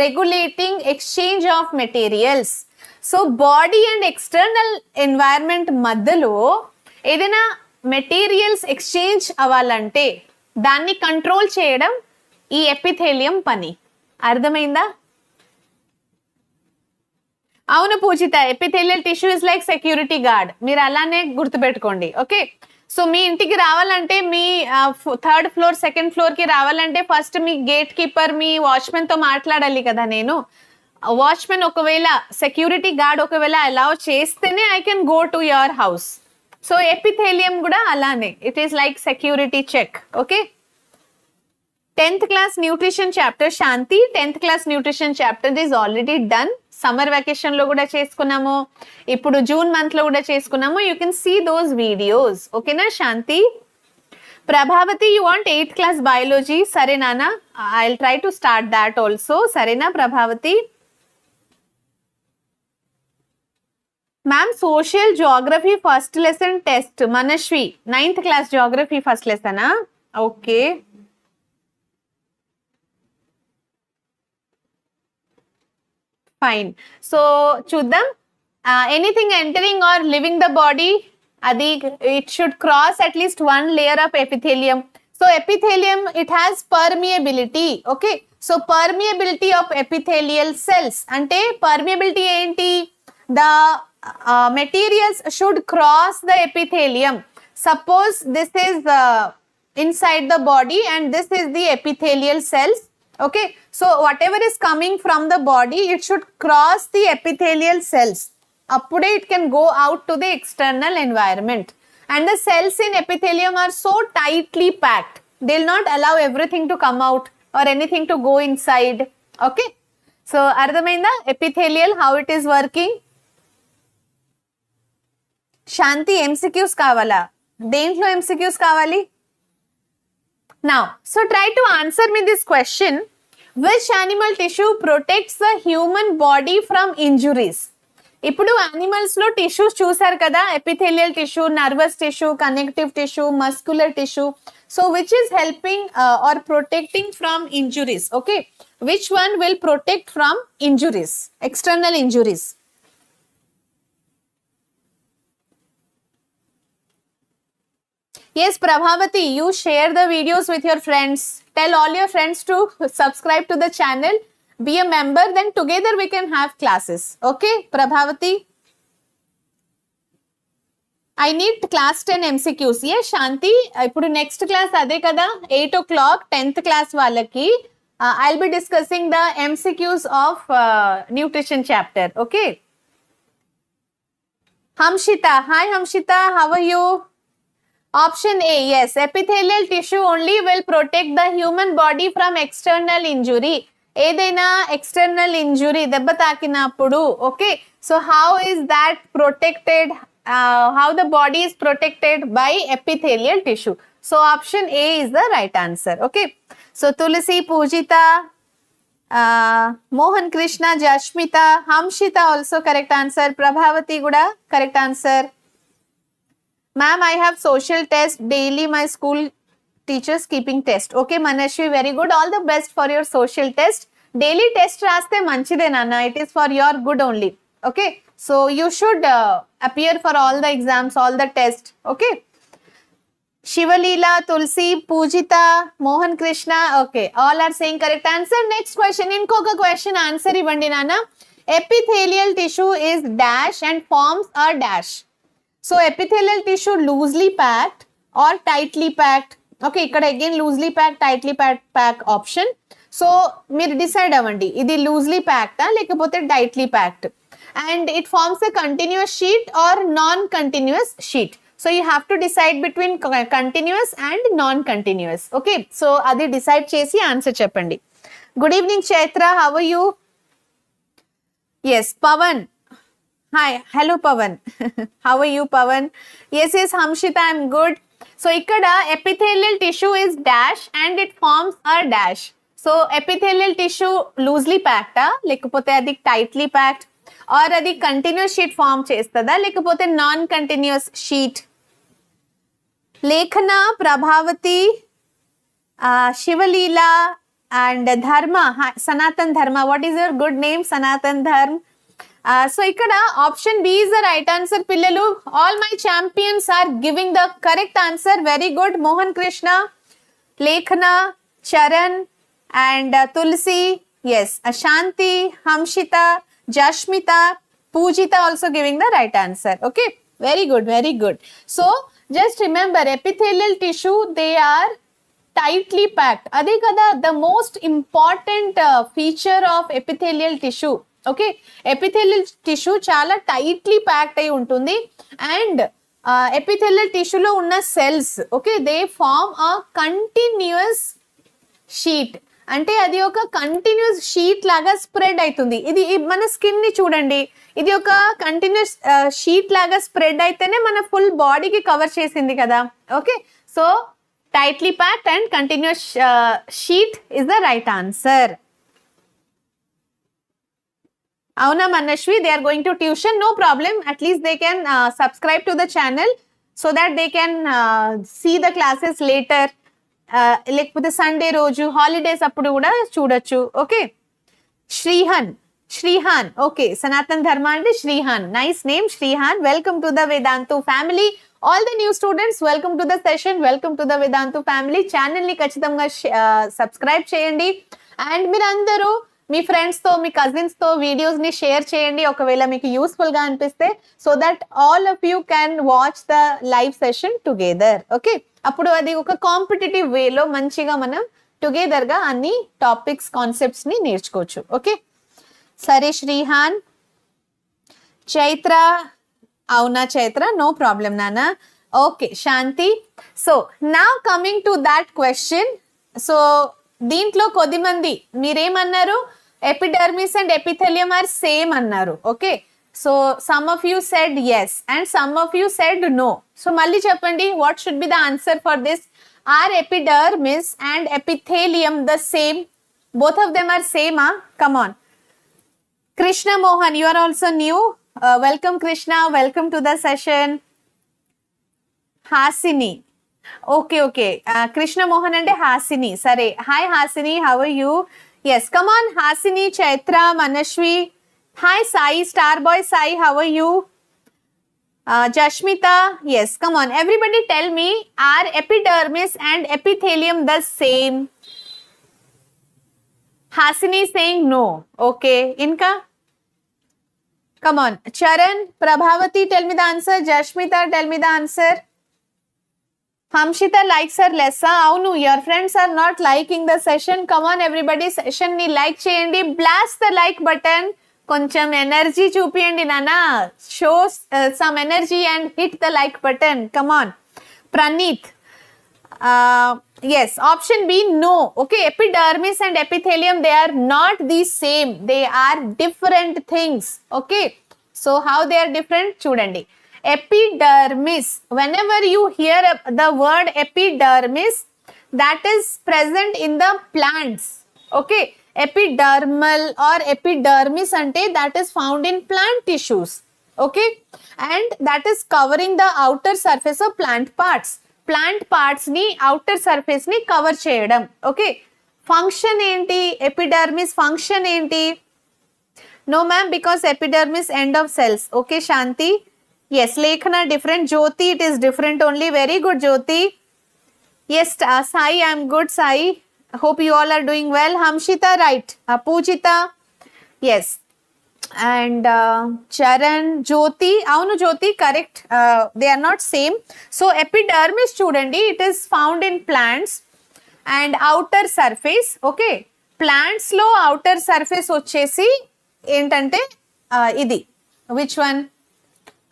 regulating exchange of materials. So body and external environment మధ్యలో ఏదైనా materials exchange అవ్వాలంటే దాన్ని control చేయడం ఈ ఎపిథేలియం పని. అర్థమైందా? అవును Pujitha, epithelial tissue is like security guard. మీరు అలానే గుర్తుపెట్టుకోండి. ఓకే, సో మీ ఇంటికి రావాలంటే, మీ 3rd ఫ్లోర్ 2nd ఫ్లోర్కి రావాలంటే ఫస్ట్ మీ గేట్ కీపర్, మీ వాచ్మెన్తో మాట్లాడాలి కదా. నేను వాచ్మెన్ ఒకవేళ, సెక్యూరిటీ గార్డ్ ఒకవేళ అలౌ చేస్తేనే I can go to your house. So epithelium కూడా అలానే, it is like security check. Okay, 10th class nutrition chapter, Shanti, 10th class nutrition chapter is already done. Summer vacation లో కూడా చేసుకున్నాము, ఇప్పుడు June month లో కూడా చేసుకున్నాము. You can see those videos. ఓకేనా Shanti? Prabhavati, you want 8th class biology? సరే నాన్న, I will try to start that also. సరేనా Prabhavati? Ma'am, social geography first lesson test. Manaswi, 9th class geography first లెసనా? Okay, fine. సో చూద్దాం. Anything entering or living the body, అది it should cross at least 1 layer of epithelium. So epithelium it has permeability. Okay, so permeability of epithelial cells అంటే permeability ఏంటి? The materials should cross the epithelium. Suppose this is inside the body and this is the epithelial cells. Okay, so whatever is coming from the body, it should cross the epithelial cells. Appude it can go out to the external environment. And the cells in epithelium are so tightly packed, they'll not allow everything to come out or anything to go inside. Okay, so ardhamainda epithelial how it is working? Shanti, MCQs kavala? Dentlo MCQs kavali? Now, so try to answer me this question. Which animal tissue protects the human body from injuries? ఇప్పుడు animals లో tissues చూసారు కదా, epithelial tissue, nervous tissue, connective tissue, muscular tissue. So which is helping or protecting from injuries? Okay, which one will protect from injuries, external injuries? Yes, Prabhavati, you share the videos with your friends. Tell all your friends to subscribe to the channel, be a member, then together we can have classes. Okay, Prabhavati? I need class 10 MCQs. Yes, Shanti, ఇప్పుడు next class అదే కదా, 8 o'clock 10th class వాళ్ళకి I'll be discussing the MCQs of nutrition chapter. Okay. Hamshita, hi Hamshita, how are you? Option A, yes, epithelial tissue only will protect the human body from external injury. ఏదైనా external injury దెబ్బ తాకినప్పుడు okay so how is that protected how the body is protected by epithelial tissue. So option A is the right answer. Okay, so Tulsi, Pujita, Mohan Krishna, Jashmita, Hamshita also correct answer. Prabhavati Guda correct answer. Ma'am, I have social test daily. My school teachers keeping test. Okay, Manashwi, very good. All the best for your social test. Daily test raste manchide nana. It is for your good only. Okay, so you should appear for all the exams, all the tests. Okay. Shivalila, Tulsi, Pujita, Mohan Krishna. Okay, all are saying correct answer. Next question. Inkoka question answer ivandi nana. Epithelial tissue is dash and forms a dash. So epithelial tissue loosely packed or tightly packed. Okay, ikkada again loosely packed, tightly packed option. So మీరు decide అవ్వండి ఇది loosely ప్యాక్డా లేకపోతే tightly packed and it forms a continuous sheet or non continuous sheet. So you have to decide between continuous and non continuous. Okay, so అది decide చేసి answer చెప్పండి. Good evening Chaitra, how are you? Yes Pavan, hi, hello Pavan, how are you Pavan? Yes yes Hamshita, I'm good. So ఇక్కడ epithelial tissue is dash and it forms a dash. So epithelial tissue loosely ప్యాక్డా లేకపోతే అది tightly packed are అది continuous sheet form చేస్తుందా లేకపోతే non continuous sheet? లేఖన, ప్రభావతి, శివలీల and Dharma, Sanatan Dharma. What is your good name? Sanatan Dharm. So ఇక్కడ option B is the right answer పిల్లలు. All my champions are giving the correct answer. Very good. Mohan Krishna, Lekhana, Charan and Tulasi, yes అశాంతి, హంషిత, Jashmita, Pujita also giving the right answer. Okay, very good, very good. So just remember epithelial tissue, they are tightly packed. Ade kada the most important feature of epithelial tissue. Okay, epithelial tissue chala tightly packed ayi untundi and epithelial tissue lo unna cells, okay, they form a continuous sheet. అంటే అది ఒక continuous sheet లాగా spread అవుతుంది. ఇది మన skin ని చూడండి, ఇది ఒక కంటిన్యూస్ షీట్ లాగా స్ప్రెడ్ అయితేనే మన ఫుల్ బాడీకి కవర్ చేసింది కదా. Okay, so tightly packed and continuous sheet is the right answer. అవునా Manaswi? They are going to tuition, no problem. At least they can subscribe to the channel so that they can see the classes later. లేకపోతే Sunday రోజు holidays అప్పుడు కూడా చూడొచ్చు. Okay, Srihan. Okay, Sanatan Dharma అంటే Srihan. Nice name Srihan. Welcome to the Vedantu family. All the new students welcome to the session, welcome to the Vedantu family. Channel ని ఖచ్చితంగా subscribe చేయండి and మీరు అందరూ మీ ఫ్రెండ్స్ తో, మీ కజిన్స్ తో వీడియోస్ ని షేర్ చేయండి ఒకవేళ మీకు యూస్ఫుల్ గా అనిపిస్తే, so that all of you can watch the live session together. Okay, అప్పుడు అది ఒక కాంపిటేటివ్ వేలో మంచిగా మనం టుగెదర్ గా అన్ని టాపిక్స్, కాన్సెప్ట్స్ ని నేర్చుకోవచ్చు. ఓకే, సరే శ్రీహాన్. చైత్ర, అవునా చైత్ర, నో ప్రాబ్లం నాన్న. ఓకే, శాంతి. సో నా coming to that question. So దీంట్లో కొద్దిమంది మీరేమన్నారు, epidermis and epithelium are same అన్నారు. Okay, so some of you said yes and some of you said no. So మళ్ళీ చెప్పండి, what should be the answer for this? Are epidermis and epithelium the same? Both of them are same? Come on. Krishna Mohan, you are also new. Welcome Krishna, welcome to the session. Hasini. Okay. Krishna Mohan and Hasini. Sorry. Hi Hasini, how are you? Yes, come on Hasini, Chaitra, Manashwi. Hi Sai, Starboy Sai, how are you? Jashmita, yes, come on. Everybody tell me, are epidermis and epithelium the same? Hasini saying no. Okay, Inka? Come on. Charan, Prabhavati, tell me the answer. Jashmita, tell me the answer. Hamshita likes her less. Avunu, your friends are not liking the session. Come on everybody, session ni like cheyandi. Blast the like button. Koncham energy chupiyandi nana. Show some energy and hit the like button. Come on. Praneeth. Yes, option B, no. Okay, epidermis and epithelium, they are not the same. They are different things. Okay, so how they are different? Chudandi. Epidermis, whenever you hear the word epidermis, that is present in the plants. Okay, epidermal or epidermis ante, that is found in plant tissues. Okay, and that is covering the outer surface of plant parts. Plant parts ni outer surface ni cover cheyadam. Okay, function enti, epidermis function enti? No ma'am, because epidermis end of cells. Okay, Shanti. Yes, Lekhana different. Jyoti, it is different only. Very good, Jyoti. Yes, Sai, I am good, Sai. Hope you all are doing well. Hamshita, right. Pujita, yes. And Charan, Jyoti, avunu Jyoti, correct. They are not same. So epidermis chudandi, it is found in plants and outer surface. Okay, plants lo outer surface vachesi entante idi. Which one?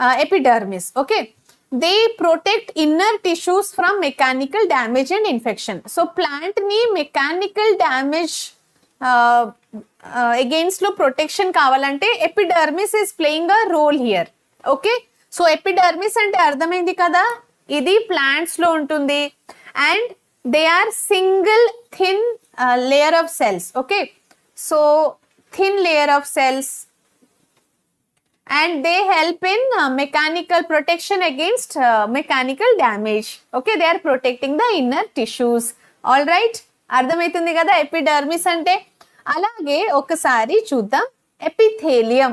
Epidermis. Okay, they protect inner tissues from mechanical damage and infection. So plant ni mechanical damage against lo protection kavalante epidermis is playing a role here. Okay, so epidermis ante ardhamaindi kada, idi plants lo untundi and they are single thin layer of cells. Okay, so thin layer of cells, and they help in mechanical protection against mechanical damage. Okay, they are protecting the inner tissues. All right, ardhamaitundi kada epidermis ante. అలాగే ఒకసారి చూద్దాం ఎపిథేలియం.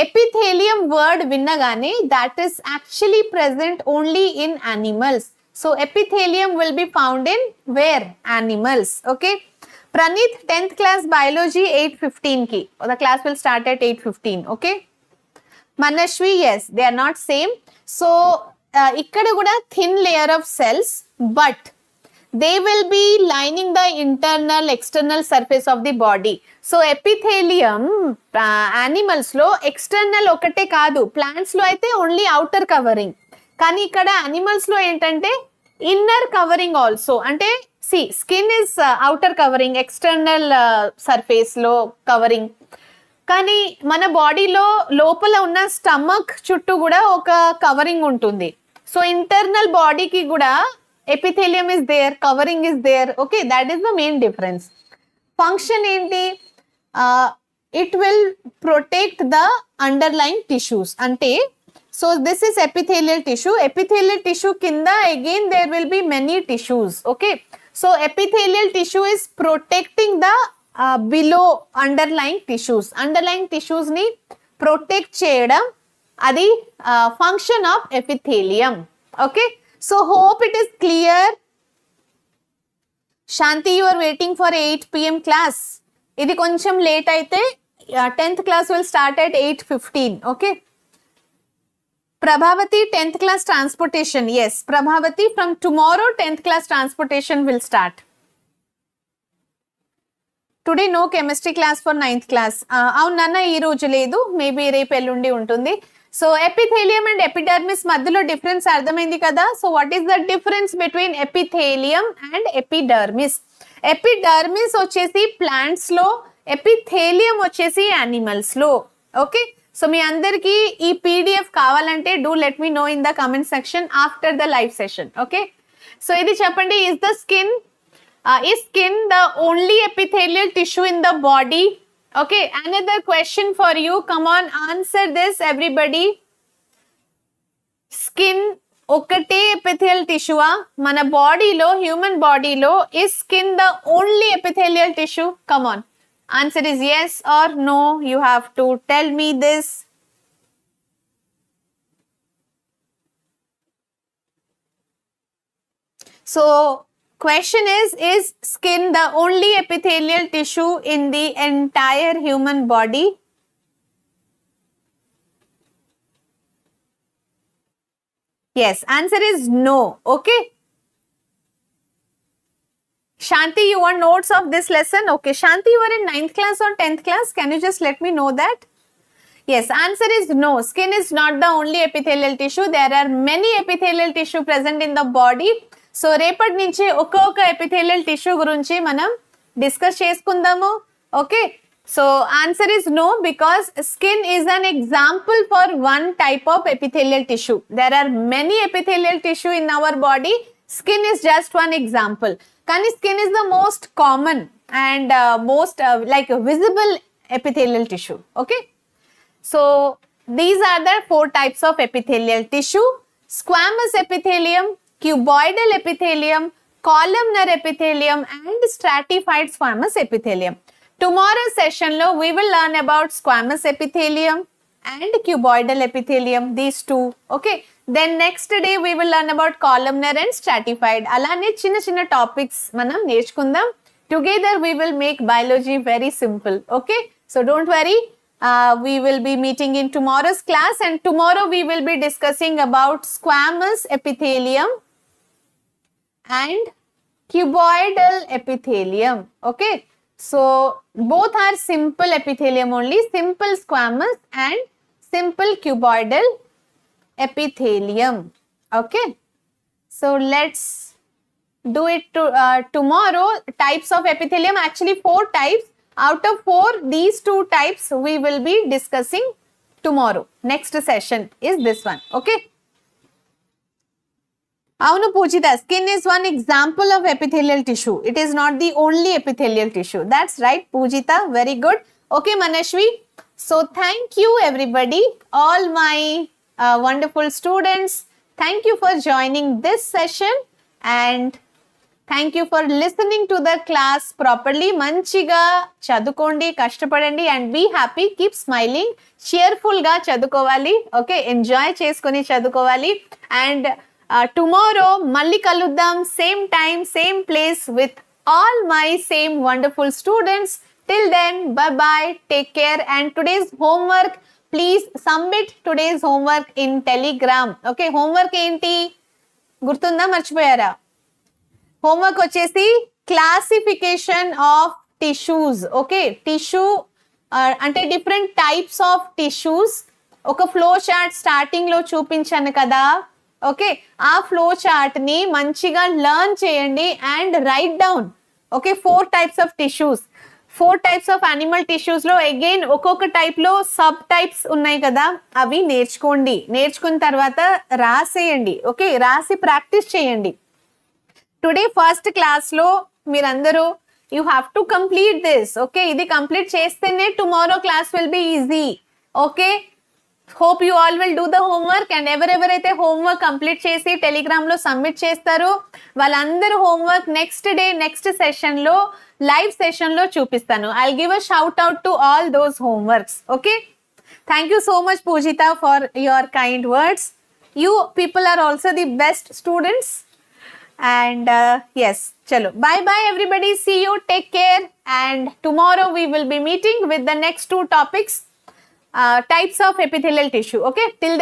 ఎపిథేలియం word విన్నగానే that is actually present only in animals. So epithelium will be found in where? Animals. Okay, Praneeth, 10th class biology 8:15 ki. The class will start at 8:15. Okay, Manashwi, yes, they are not same. So ikkada kuda thin layer of cells, but they will be lining the internal external surface of the body. So epithelium animals lo external okate kaadu, plants lo aithe only outer covering, kani ikkada animals lo entante inner covering also. Ante see, skin is outer covering, external surface lo covering, కానీ మన బాడీలో లోపల ఉన్న stomach చుట్టూ కూడా ఒక covering ఉంటుంది. So internal బాడీకి కూడా epithelium is there, covering is there. Okay, that is the main difference. Function enti? It will protect the underlying tissues. Ante, so this is epithelial tissue. Epithelial tissue kinda again there will be many tissues. Okay, so epithelial tissue is protecting the below underlying tissues. Underlying tissues ni protect cheyadam, adi function of epithelium. Okay, so hope it is clear. Shanti, you are waiting for 8 PM class. Idi koncham late aithe 10th class will start at 8:15. Okay, Prabhavati, 10th class transportation. Yes, Prabhavati, from tomorrow 10th class transportation will start. Today no chemistry class for 9th class. Avunu nanna ee roju ledu, maybe repu ellundi untundi. So epithelium and epidermis madhyalo difference ardhamaindi kada. So what is the difference between epithelium and epidermis? Epidermis vachesi plants lo, epithelium vachesi animals lo. Okay, so మీ అందరికి ఈ PDF కావాలంటే do let me know in the comment section after the live session. Okay, so ఇది చెప్పండి, is skin the only epithelial tissue in the body? Okay, another question for you. Come on, answer this everybody. Skin ఒకటే epithelial tissue మన బాడీలో, human బాడీలో is skin the only epithelial tissue? Come on, answer is yes or no. You have to tell me this. So question is skin the only epithelial tissue in the entire human body? Yes, answer is no. Okay, Shanti, you want notes of this lesson? Okay, Shanti, you are in 9th class or 10th class? Can you just let me know that? Yes, answer is no. Skin is not the only epithelial tissue. There are many epithelial tissue present in the body. So రేపటి నుంచి ఒక్కొక్క ఎపిథేలియల్ tissue గురించి మనం discuss చేసుకుందాము. Okay, so answer is no, because skin is an example for one type of epithelial tissue. There are many epithelial tissue in our body. Skin is just one example. Kani skin is the most common and most like visible epithelial tissue. Okay, so these are the 4 types of epithelial tissue: squamous epithelium, cuboidal epithelium, columnar epithelium, and stratified squamous epithelium. Tomorrow's session lo we will learn about squamous epithelium and cuboidal epithelium, these two. Okay, then next day we will learn about columnar and stratified. Alane chinna chinna topics manam nerchukundam. Together we will make biology very simple. Okay, so don't worry, we will be meeting in tomorrow's class, and tomorrow we will be discussing about squamous epithelium and cuboidal epithelium. Okay, so both are simple epithelium only, simple squamous and simple cuboidal epithelium. Okay, so let's do it tomorrow. Types of epithelium, actually 4 types. Out of 4, these 2 types we will be discussing tomorrow. Next session is this one. Okay, Avunu Pujita, skin is one example of epithelial tissue. It is not the only epithelial tissue. That's right, Pujita. Very good. Okay, Manashwi. So thank you everybody, all my wonderful students. Thank you for joining this session, and thank you for listening to the class properly. Manchiga chadukondi, kashtapadandi, and be happy. Keep smiling. Cheerful ga chadukovali. Okay, enjoy cheskoni chadukovali. And tomorrow malli kaluddam, same time, same place, with all my same wonderful students. Till then, bye bye, take care. And today's homework, please submit today's homework in Telegram. Okay, homework enti gurtunda marchipoyara? Homework వచ్చేసి classification of tissues. Okay, tissue అంటే different types of tissues ఒక flow chart starting లో చూపించాను కదా. Okay, ఆ flow chart ని మంచిగా learn చేయండి and right down. Okay, 4 types of tissues, 4 types of animal tissues లో అగైన్ ఒక్కొక్క టైప్ లో సబ్ టైప్స్ ఉన్నాయి కదా, అవి నేర్చుకోండి. నేర్చుకున్న తర్వాత రాసేయండి. ఓకే, రాసి ప్రాక్టీస్ చేయండి. టుడే ఫస్ట్ క్లాస్ లో మీరందరూ you have to complete this. Okay, ఇది కంప్లీట్ చేస్తేనే tomorrow class will be easy. Okay, hope you all will do the homework. And ఎవరెవరైతే హోంవర్క్ కంప్లీట్ చేసి టెలిగ్రామ్ లో సబ్మిట్ చేస్తారో వాళ్ళందరూ homework next day next session లో లైవ్ సెషన్ లో చూపిస్తాను. I'll give a shout out to all those homeworks. Okay, thank you so much Poojitha for your kind words. You people are also the best students. And yes, chalo, bye bye everybody, see you, take care, and tomorrow we will be meeting with the next 2 topics, types of epithelial tissue. Okay, till then.